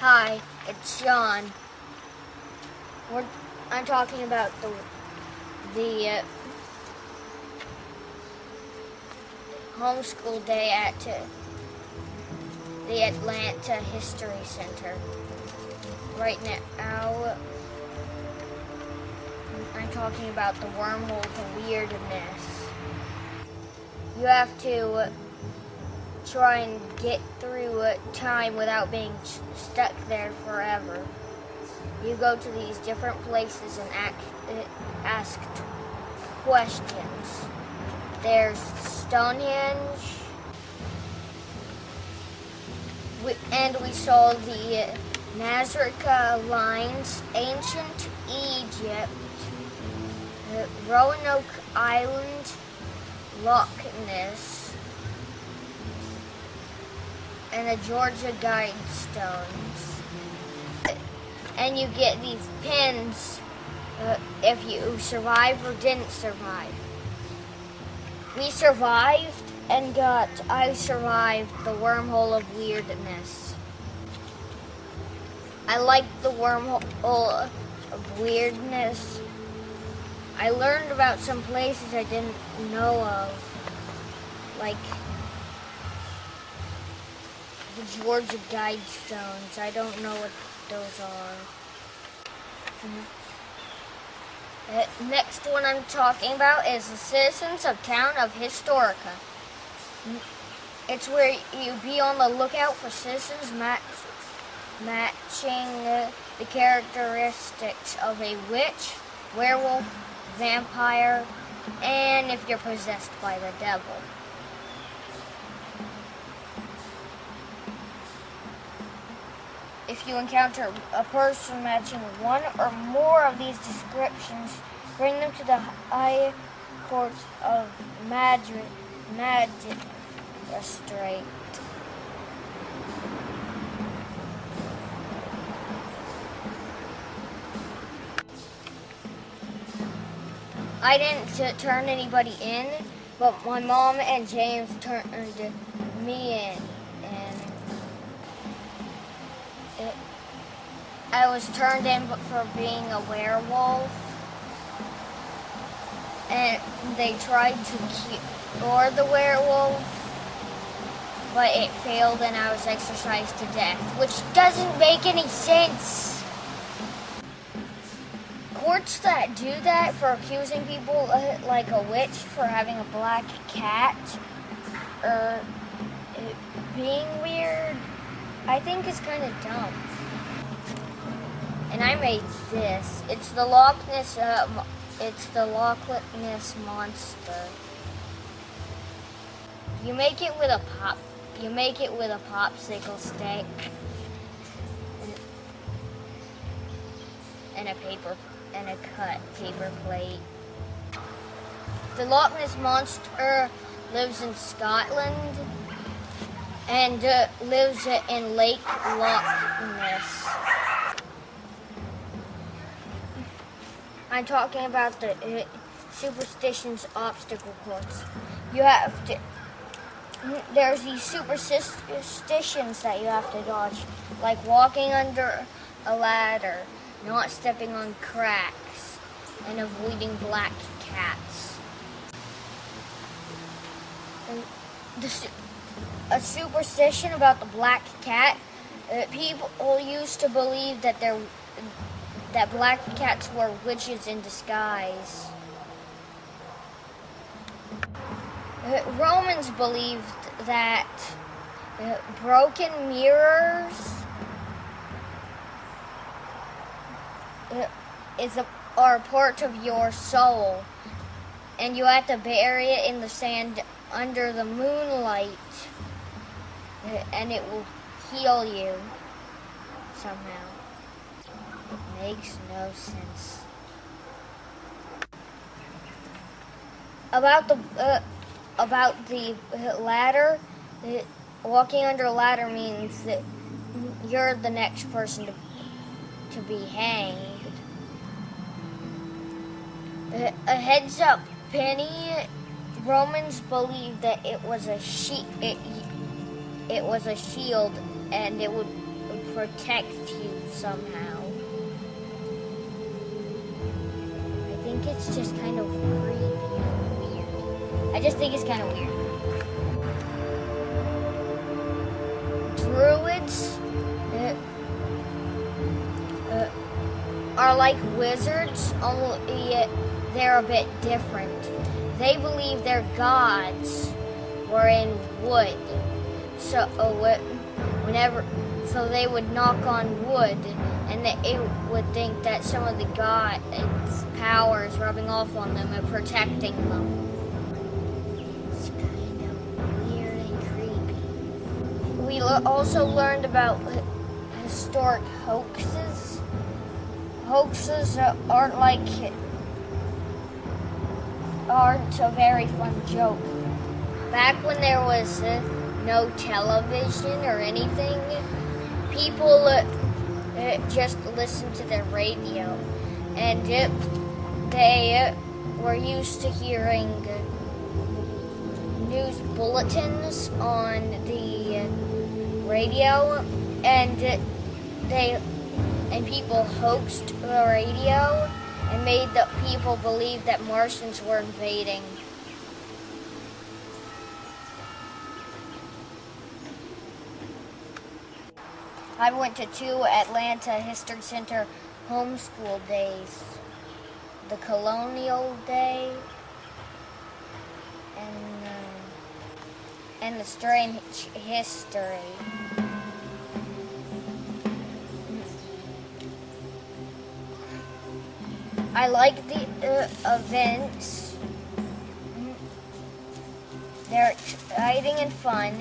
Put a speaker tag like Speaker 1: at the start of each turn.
Speaker 1: Hi, it's John. I'm talking about the homeschool day at the Atlanta History Center. Right now, I'm talking about the wormhole to weirdness. You have to try and get through time without being stuck there forever. You go to these different places and ask questions. There's Stonehenge, and we saw the Nazca lines, ancient Egypt, Roanoke Island, Loch Ness, and the Georgia Guidestones. And you get these pins if you survived or didn't survive. We survived and I survived the wormhole of weirdness. I like the wormhole of weirdness. I learned about some places I didn't know of, like the Georgia Guidestones. I don't know what those are. Next one I'm talking about is the citizens of town of Historica. It's where you be on the lookout for citizens matching the characteristics of a witch, werewolf, vampire, and if you're possessed by the devil. If you encounter a person matching one or more of these descriptions, bring them to the High Court of Magistrate. I didn't turn anybody in, but my mom and James turned me in, and I was turned in for being a werewolf, and they tried to cure the werewolf, but it failed and I was exorcised to death, which doesn't make any sense. Courts that do that for accusing people like a witch for having a black cat or being weird, I think is kind of dumb. And I made this. It's the Loch Ness monster. You make it with a popsicle stick and a cut paper plate. The Loch Ness monster lives in Scotland and lives in Lake Loch Ness. I'm talking about the superstitions obstacle course. There's these superstitions that you have to dodge, like walking under a ladder, not stepping on cracks, and avoiding black cats. A superstition about the black cat, people used to believe that black cats were witches in disguise. Romans believed that broken mirrors are part of your soul, and you have to bury it in the sand under the moonlight, and it will heal you somehow. Makes no sense. About the ladder, walking under a ladder means that you're the next person to be hanged. A heads up, Penny. Romans believed that it was a shield, and it would protect you somehow. I think it's just kind of creepy and weird. I just think it's kind of weird. Druids are like wizards, only they're a bit different. They believe their gods were in wood, so so they would knock on wood, and they would think that some of the gods' power is rubbing off on them and protecting them. It's kind of weird and creepy. We also learned about historic hoaxes. Hoaxes aren't a very fun joke. Back when there was no television or anything, people just listened to their radio, and they were used to hearing news bulletins on the radio, and people hoaxed the radio and made the people believe that Martians were invading. I went to 2 Atlanta History Center homeschool days. The Colonial Day and the Strange History. I like the events. They're exciting and fun.